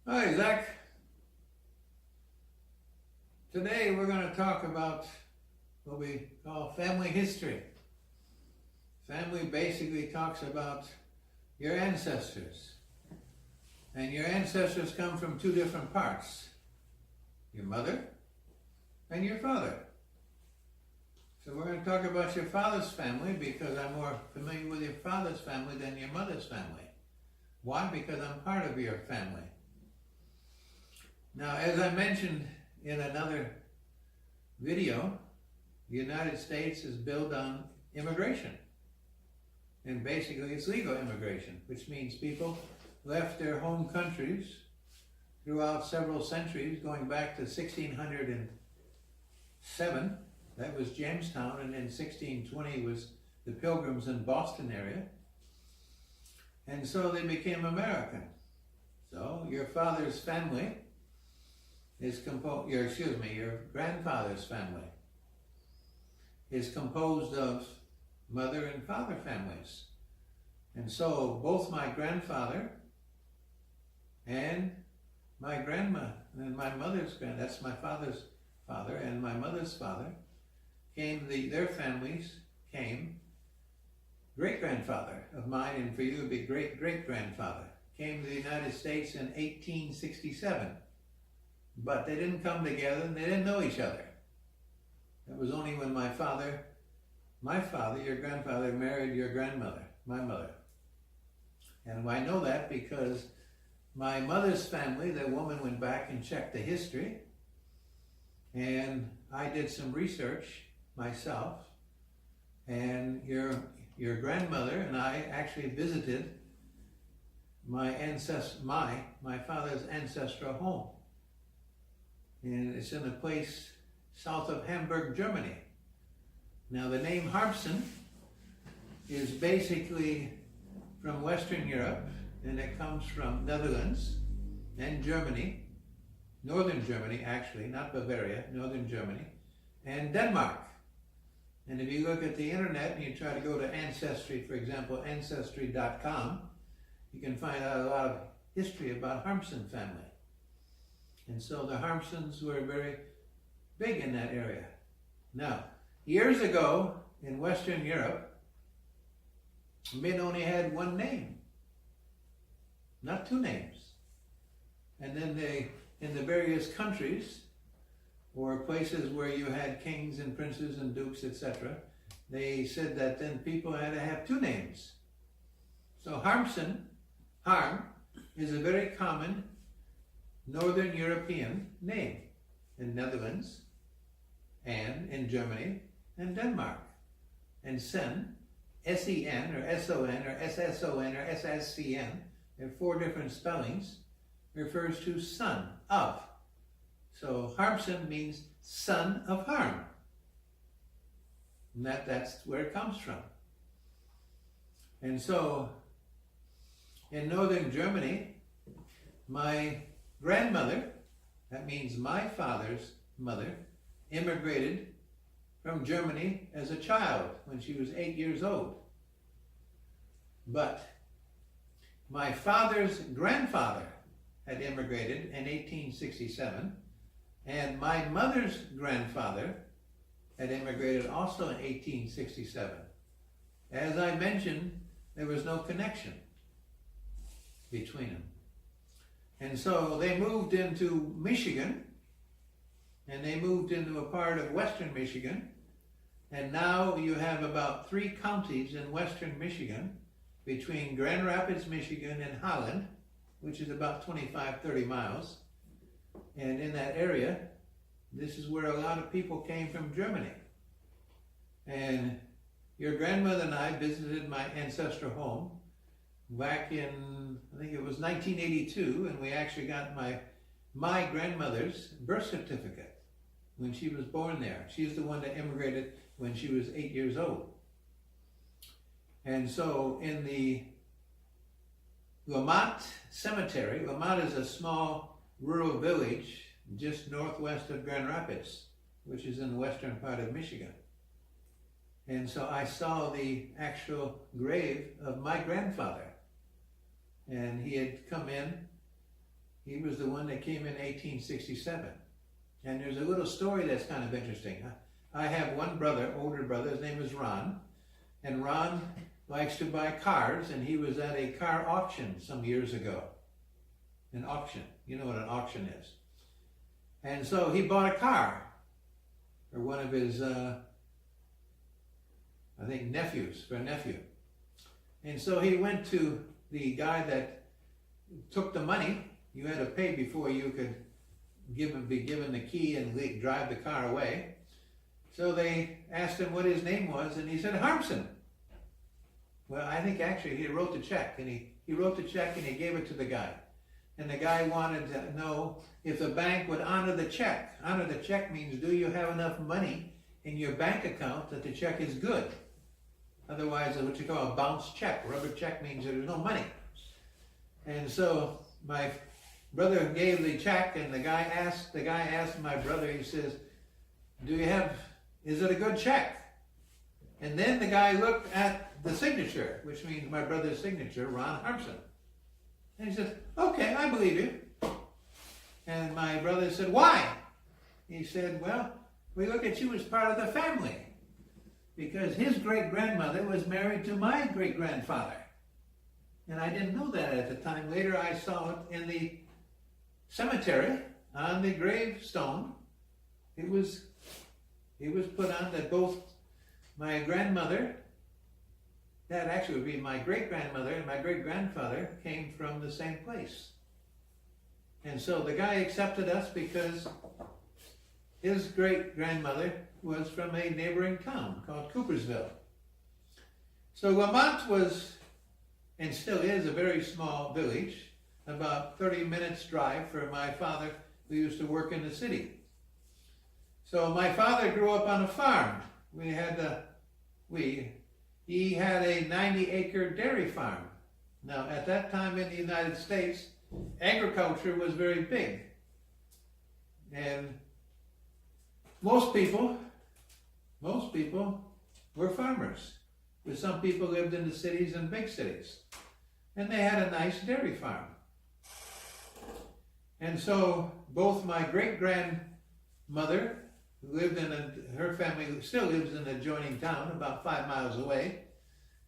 Hi, Zach. Today we're going to talk about what we call family history. Family basically talks about your ancestors. And your ancestors come from two different parts. Your mother and your father. So we're going to talk about your father's family because I'm more familiar with your father's family than your mother's family. Why? Because I'm part of your family. Now, as I mentioned in another video, the United States is built on immigration. And basically it's legal immigration, which means people left their home countries throughout several centuries, going back to 1607. That was Jamestown, and then 1620 was the Pilgrims in Boston area. And so they became American. So your father's family is your grandfather's family is composed of mother and father families. And so both my grandfather and my grandma and my mother's that's my father's father and my mother's father their families came, great-grandfather of mine, and for you it would be great-great-grandfather, came to the United States in 1867. But they didn't come together and they didn't know each other. It was only when my father, your grandfather, married your grandmother, my mother. And I know that because my mother's family, the woman went back and checked the history, and I did some research myself, and your grandmother and I actually visited my father's ancestral home. And it's in a place south of Hamburg, Germany. Now the name Harmsen is basically from Western Europe, and it comes from Netherlands and Germany, northern Germany actually, not Bavaria, northern Germany, and Denmark. And if you look at the internet and you try to go to Ancestry, for example, Ancestry.com, you can find out a lot of history about Harmsen family. And so the Harmsens were very big in that area. Now, years ago in Western Europe, men only had one name, not two names. And then in the various countries, or places where you had kings and princes and dukes, etc., they said that then people had to have two names. So Harmsen, Harm, is a very common Northern European name in Netherlands and in Germany and Denmark. And Sen, S-E-N or S-O-N or S-S-O-N or S-S-C-N, there are four different spellings, refers to son of. So Harmsen means son of harm. And that's where it comes from. And so in northern Germany, my grandmother, that means my father's mother, immigrated from Germany as a child when she was 8 years old. But my father's grandfather had immigrated in 1867, and my mother's grandfather had immigrated also in 1867. As I mentioned, there was no connection between them. And so they moved into Michigan, and they moved into a part of western Michigan, and now you have about 3 counties in western Michigan between Grand Rapids, Michigan and Holland, which is about 25-30 miles. And in that area, this is where a lot of people came from Germany. And your grandmother and I visited my ancestral home back in, I think it was 1982, and we actually got my grandmother's birth certificate when she was born there. She's the one that immigrated when she was 8 years old. And so in the Lamont Cemetery, Lamont is a small rural village just northwest of Grand Rapids, which is in the western part of Michigan. And so I saw the actual grave of my grandfather. And he had come in He was the one that came in 1867. And there's a little story that's kind of interesting. I have one brother, older brother, his name is Ron. And Ron likes to buy cars, and he was at a car auction some years ago. An auction. You know what an auction is. And so he bought a car for one of his, I think, nephews, for a nephew. And so he went to the guy that took the money. You had to pay before you could be given the key and drive the car away. So they asked him what his name was, and he said, Harmsen. Well, I think actually he wrote the check, and he wrote the check and he gave it to the guy. And the guy wanted to know if the bank would honor the check. Honor the check means, do you have enough money in your bank account that the check is good? Otherwise, it's what you call a bounce check. Rubber check means there's no money. And so my brother gave the check, and the guy asked my brother, he says, is it a good check? And then the guy looked at the signature, which means my brother's signature, Ron Harmsen. And he says, okay, I believe you. And my brother said, why? He said, well, we look at you as part of the family. Because his great-grandmother was married to my great-grandfather. And I didn't know that at the time. Later I saw it in the cemetery on the gravestone. It was put on that both my grandmother, that actually would be my great-grandmother, and my great-grandfather came from the same place. And so the guy accepted us because his great-grandmother was from a neighboring town called Coopersville. So Lamont was, and still is, a very small village, about 30 minutes drive for my father, who used to work in the city. So my father grew up on a farm. He had a 90-acre dairy farm. Now, at that time in the United States, agriculture was very big. And most people were farmers. But some people lived in the cities and big cities. And they had a nice dairy farm. And so both my great-grandmother, who lived her family still lives in an adjoining town about 5 miles away,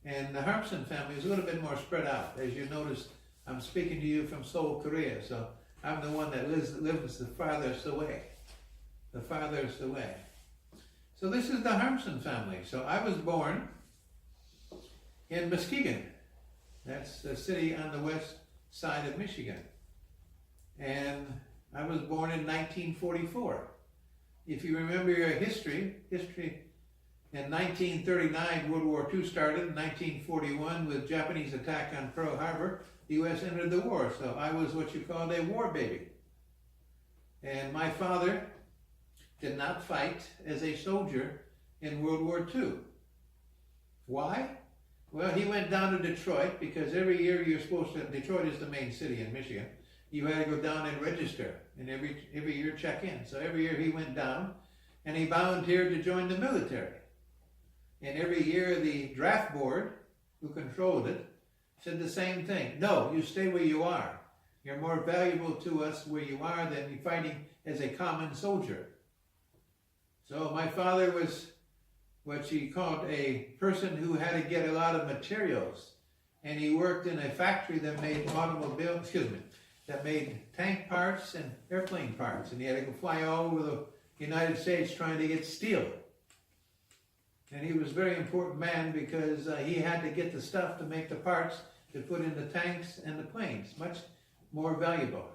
and the Harmsen family is a little bit more spread out. As you notice, I'm speaking to you from Seoul, Korea, so I'm the one that lives the farthest away. The farthest away. So this is the Harmsen family. So I was born in Muskegon. That's the city on the west side of Michigan. And I was born in 1944. If you remember your history, in 1939, World War II started. In 1941, with Japanese attack on Pearl Harbor, the U.S. entered the war. So I was what you called a war baby. And my father did not fight as a soldier in World War II. Why? Well, he went down to Detroit because every year you're supposed to, Detroit is the main city in Michigan, you had to go down and register and every year check in. So every year he went down and he volunteered to join the military. And every year the draft board, who controlled it, said the same thing. No, you stay where you are. You're more valuable to us where you are than you fighting as a common soldier. So my father was what she called a person who had to get a lot of materials. And he worked in a factory that made that made tank parts and airplane parts. And he had to go fly all over the United States trying to get steel. And he was a very important man because he had to get the stuff to make the parts to put in the tanks and the planes, much more valuable.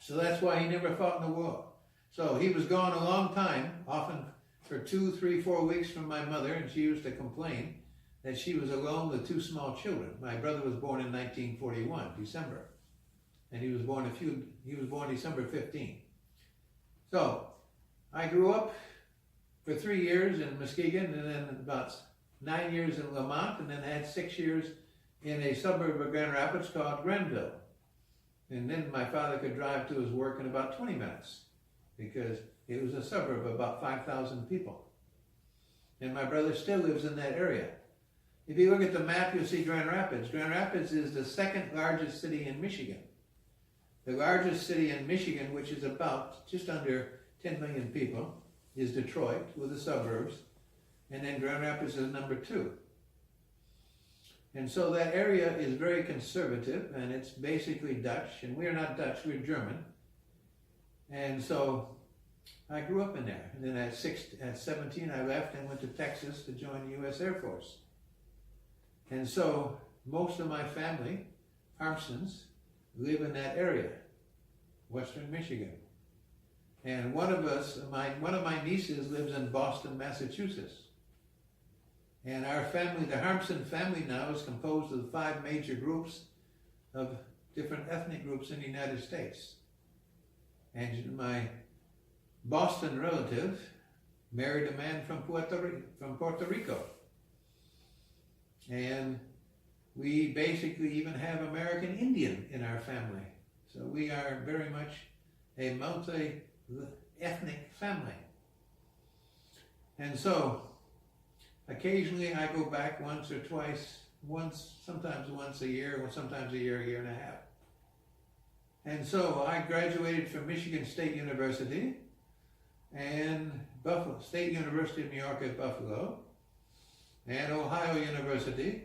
So that's why he never fought in the war. So he was gone a long time, often for 2, 3, 4 weeks from my mother, and she used to complain that she was alone with 2 small children. My brother was born in 1941, December. And he was born December 15. So I grew up for 3 years in Muskegon, and then about 9 years in Lamont, and then had 6 years in a suburb of Grand Rapids called Grenville. And then my father could drive to his work in about 20 minutes because it was a suburb of about 5,000 people. And my brother still lives in that area. If you look at the map, you'll see Grand Rapids. Grand Rapids is the second largest city in Michigan. The largest city in Michigan, which is about just under 10 million people, is Detroit with the suburbs, and then Grand Rapids is number 2. And so that area is very conservative, and it's basically Dutch, and we're not Dutch, we're German. And so I grew up in there. And then at 17, I left and went to Texas to join the U.S. Air Force. And so most of my family, Harmsens, live in that area, Western Michigan. And one of my nieces lives in Boston, Massachusetts. And our family, the Harmsen family now, is composed of 5 major groups of different ethnic groups in the United States. And my Boston relative married a man from Puerto Rico. And we basically even have American Indian in our family. So we are very much a multi-ethnic family. And so occasionally I go back once or twice, sometimes once a year, or sometimes a year and a half. And so I graduated from Michigan State University and State University of New York at Buffalo, and Ohio University.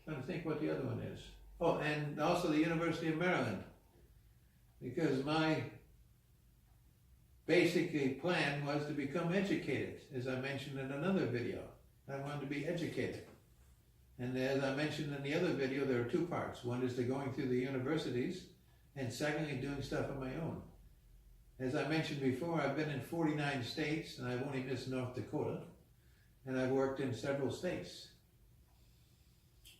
I'm trying to think what the other one is. Oh, and also the University of Maryland, because my basically plan was to become educated, as I mentioned in another video. I wanted to be educated. And as I mentioned in the other video, there are 2 parts. One is to going through the universities, and secondly, doing stuff on my own. As I mentioned before, I've been in 49 states, and I've only missed North Dakota, and I've worked in several states.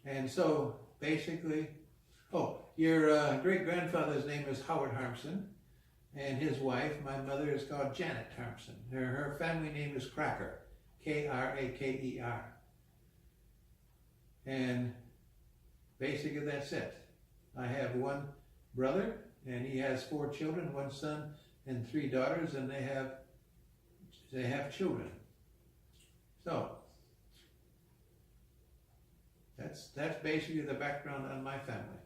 And so, basically, your great-grandfather's name is Howard Harmsen, and his wife, my mother, is called Janet Harmsen. Her family name is Cracker, Kraker. And basically that's it. I have 1 brother, and he has 4 children, 1 son and 3 daughters, and they have children. So that's basically the background on my family.